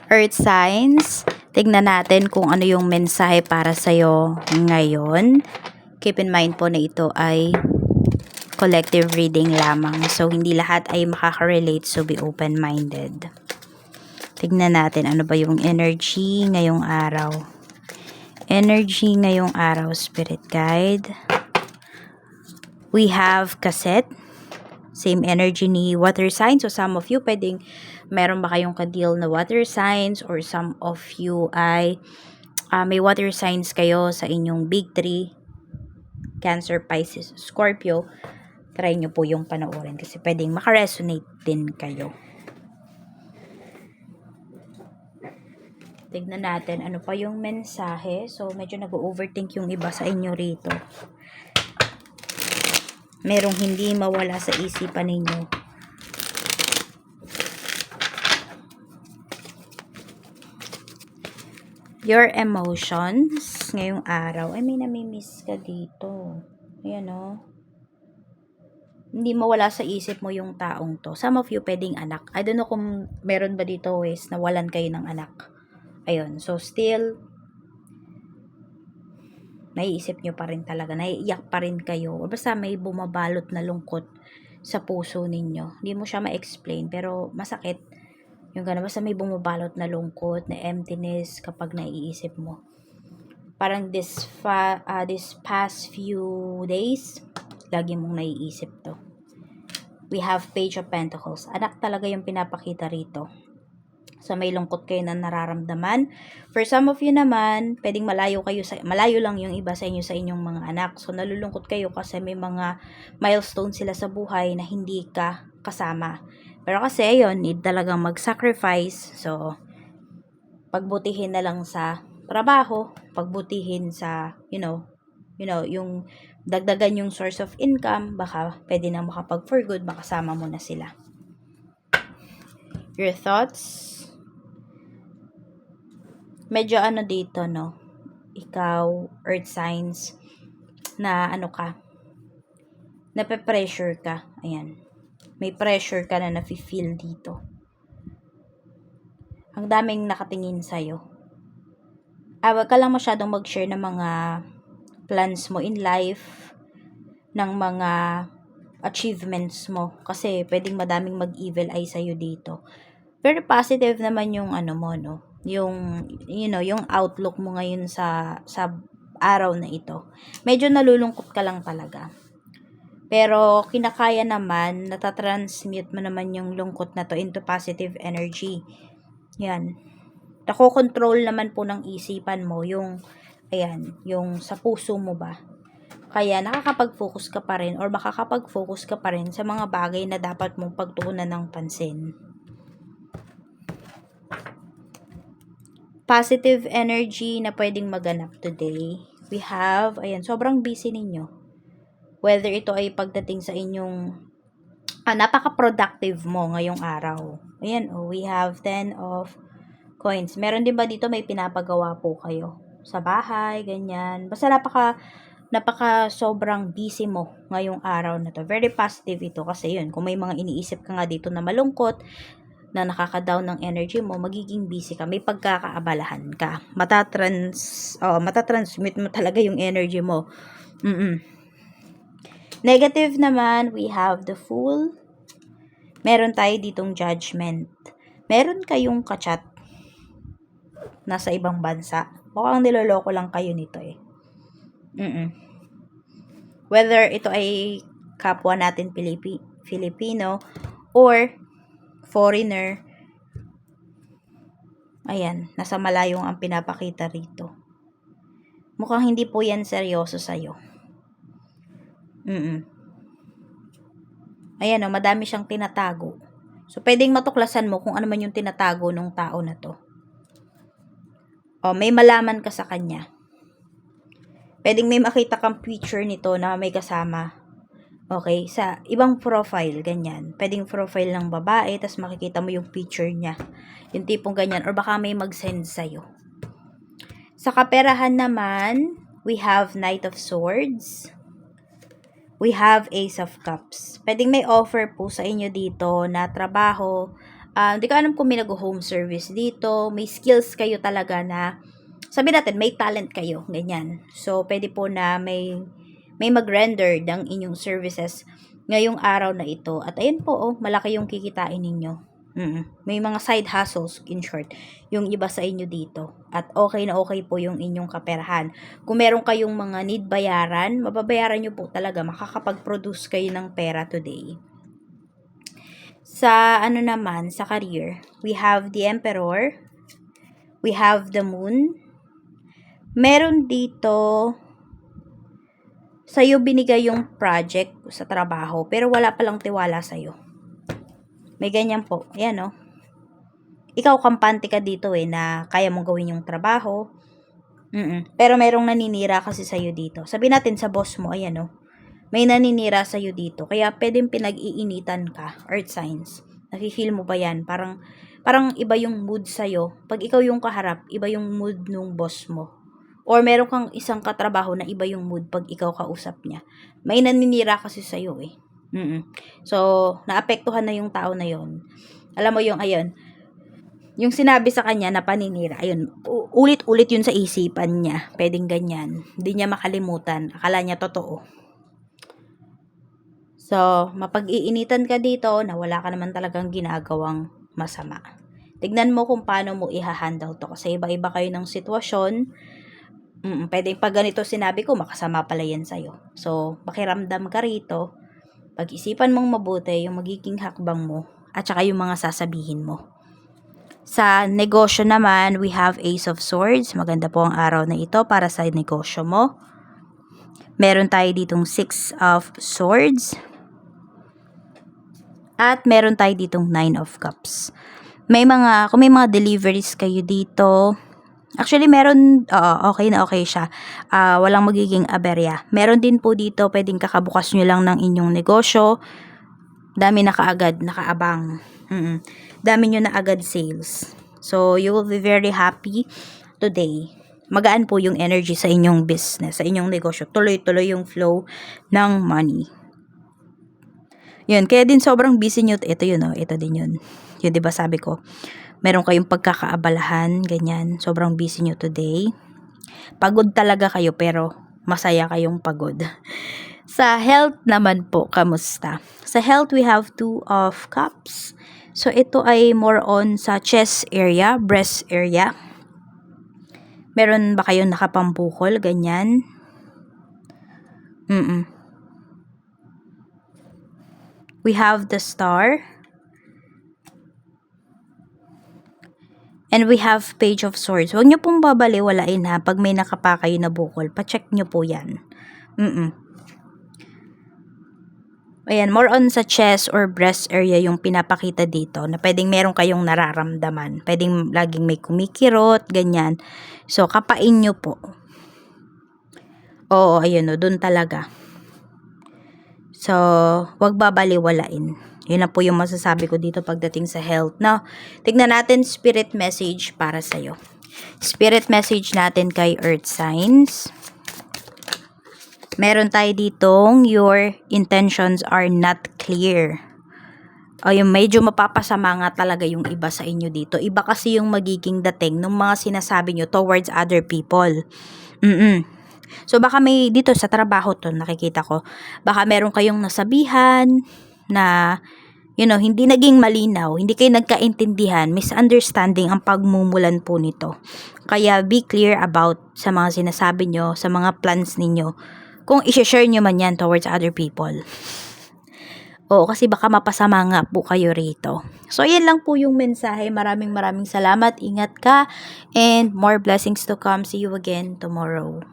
Earth signs, tignan natin kung ano yung mensahe para sa'yo ngayon. Keep in mind po na ito ay collective reading lamang. So, hindi lahat ay makaka-relate, so be open-minded. Tignan natin ano ba yung energy ngayong araw. Energy ngayong araw, Spirit Guide. We have Cassette. Same energy ni water signs. So, some of you, pwedeng meron ba kayong ka-deal na water signs, or some of you ay may water signs kayo sa inyong big three, Cancer, Pisces, Scorpio. Try nyo po yung panoorin kasi pwedeng makaresonate din kayo. Tignan natin ano pa yung mensahe. So, medyo nag-overthink yung iba sa inyo rito. Merong hindi mawala sa isipan ninyo. Your emotions ngayong araw. Ay, may namimiss ka dito. Ayan o. Hindi mawala sa isip mo yung taong to. Some of you pwedeng anak. I don't know kung meron ba dito ways na walan kayo ng anak. Ayun. So, still, naiisip nyo pa rin talaga. Naiiyak pa rin kayo. O basta may bumabalot na lungkot sa puso ninyo. Hindi mo siya ma-explain. Pero, masakit. Yung gano'n. Basta may bumabalot na lungkot, na emptiness kapag naiisip mo. Parang this past few days, lagi mong naiisip to. We have Page of Pentacles. Anak talaga yung pinapakita rito. So, may lungkot kayo na nararamdaman. For some of you naman, pwedeng malayo lang yung iba sa inyo sa inyong mga anak. So, nalulungkot kayo kasi may mga milestone sila sa buhay na hindi ka kasama. Pero kasi, yun, need talagang mag-sacrifice. So, pagbutihin na lang sa trabaho, pagbutihin sa, yung dagdagan yung source of income, baka pwede nang makapag-for good, makasama mo na sila. Your thoughts? Medyo dito, no? Ikaw, earth signs, na nape-pressure ka. Ayan. May pressure ka na nafe-feel dito. Ang daming nakatingin sa'yo. Wag ka lang masyadong mag-share ng mga plans mo in life, ng mga achievements mo. Kasi pwedeng madaming mag-evil eye sa'yo dito. Very positive naman yung mo, no? Yung outlook mo ngayon sa araw na ito. Medyo nalulungkot ka lang talaga. Pero kinakaya naman, natatransmute mo naman yung lungkot na to into positive energy. Yan. Nako-control naman po ng isipan mo yung sa puso mo ba. Kaya nakakapag-focus ka pa rin or makakapag-focus ka pa rin sa mga bagay na dapat mong pagtuunan ng pansin. Positive energy na pwedeng maganap today. We have, sobrang busy ninyo. Whether ito ay pagdating sa inyong napaka-productive mo ngayong araw. We have 10 of coins. Meron din ba dito may pinapagawa po kayo sa bahay, ganyan. Basta napaka sobrang busy mo ngayong araw na to. Very positive ito kasi kung may mga iniisip ka nga dito na malungkot, na nakaka-down ng energy mo, magiging busy ka, may pagkakaabalahan ka. Matatransmit mo talaga yung energy mo. Negative naman, we have the Fool. Meron tayo ditong Judgment. Meron kayong kachat nasa ibang bansa. Mukhang niloloko lang kayo nito eh. Whether ito ay kapwa natin Filipino or foreigner, nasa malayong ang pinapakita rito. Mukhang hindi po yan seryoso sa'yo. Madami siyang tinatago. So, pwedeng matuklasan mo kung ano man yung tinatago ng tao na to. May malaman ka sa kanya. Pwedeng may makita kang picture nito na may kasama. Okay, sa ibang profile, ganyan. Pwedeng profile ng babae, tas makikita mo yung picture niya. Yung tipong ganyan, or baka may mag-send sa'yo. Sa kaperahan naman, we have Knight of Swords. We have Ace of Cups. Pwedeng may offer po sa inyo dito na trabaho, Hindi ko alam kung may nag-home service dito, may skills kayo talaga na, sabi natin, may talent kayo, ganyan. So, pwede po na may mag-render ng inyong services ngayong araw na ito. At ayun po, malaki yung kikitain ninyo. May mga side hustles, in short, yung iba sa inyo dito. At okay na okay po yung inyong kaperahan. Kung meron kayong mga need bayaran, mababayaran nyo po talaga. Makakapag-produce kayo ng pera today. Sa ano naman, sa career, we have the Emperor, we have the Moon. Meron dito, sa'yo binigay yung project sa trabaho, pero wala palang tiwala sa'yo. May ganyan po. Ayan, ikaw kampante ka dito na kaya mong gawin yung trabaho. Pero merong naninira kasi sa'yo dito. Sabi natin sa boss mo, ayan, may naninira sa'yo dito. Kaya pwedeng pinag-iinitan ka, earth signs. Nafe-feel mo ba yan? Parang iba yung mood sa'yo. Pag ikaw yung kaharap, iba yung mood nung boss mo. Or meron kang isang katrabaho na iba yung mood pag ikaw kausap niya. May naninira kasi sa'yo So, naapektuhan na yung tao na yon. Alam mo yung, ayun, yung sinabi sa kanya na paninira, ayun, ulit-ulit yun sa isipan niya. Pwedeng ganyan. Hindi niya makalimutan. Akala niya totoo. So, mapag-iinitan ka dito na wala ka naman talagang ginagawang masama. Tignan mo kung paano mo i-handle to. Kasi iba-iba kayo ng sitwasyon. Pwedeng pag ganito sinabi ko, makasama pala yan sa'yo. So, pakiramdam ka rito. Pag-isipan mong mabuti yung magiging hakbang mo at saka yung mga sasabihin mo. Sa negosyo naman, we have Ace of Swords. Maganda po ang araw na ito para sa negosyo mo. Meron tayo ditong Six of Swords. At meron tayo ditong Nine of Cups. Kung may mga deliveries kayo dito, actually meron, okay na okay siya. Walang magiging aberya. Meron din po dito, pwedeng kakabukas nyo lang ng inyong negosyo. Dami na kaagad, nakaabang. Dami nyo na agad sales. So, you will be very happy today. Magaan po yung energy sa inyong business, sa inyong negosyo. Tuloy-tuloy yung flow ng money. Yun, kaya din sobrang busy nyo. Ito yun, ito din yun. Yun, diba sabi ko, meron kayong pagkakaabalahan, ganyan. Sobrang busy nyo today. Pagod talaga kayo, pero masaya kayong pagod. Sa health naman po, kamusta? Sa health, we have Two of Cups. So, ito ay more on sa chest area, breast area. Meron ba kayong nakapampukol, ganyan? We have the Star. And we have Page of Swords. Huwag nyo pong babaliwalain ha. Pag may nakapa kayo na bukol, pacheck nyo po yan. Ayan, more on sa chest or breast area yung pinapakita dito na pwedeng meron kayong nararamdaman. Pwedeng laging may kumikirot, ganyan. So, kapain nyo po. Oo, ayun dun talaga. So, wag babaliwalain. Yun na po yung masasabi ko dito pagdating sa health. Now, tignan natin spirit message para sa'yo. Spirit message natin kay earth signs. Meron tayo ditong your intentions are not clear. O yung medyo mapapasama nga talaga yung iba sa inyo dito. Iba kasi yung magiging dating ng mga sinasabi nyo towards other people. So baka may dito sa trabaho to nakikita ko. Baka meron kayong nasabihan na hindi naging malinaw, hindi kayo nagkaintindihan, misunderstanding ang pagmumulan po nito. Kaya be clear about sa mga sinasabi nyo, sa mga plans ninyo. Kung i-share nyo man yan towards other people. Oo, kasi baka mapasama nga po kayo rito. So, yan lang po yung mensahe. Maraming salamat. Ingat ka. And more blessings to come. See you again tomorrow.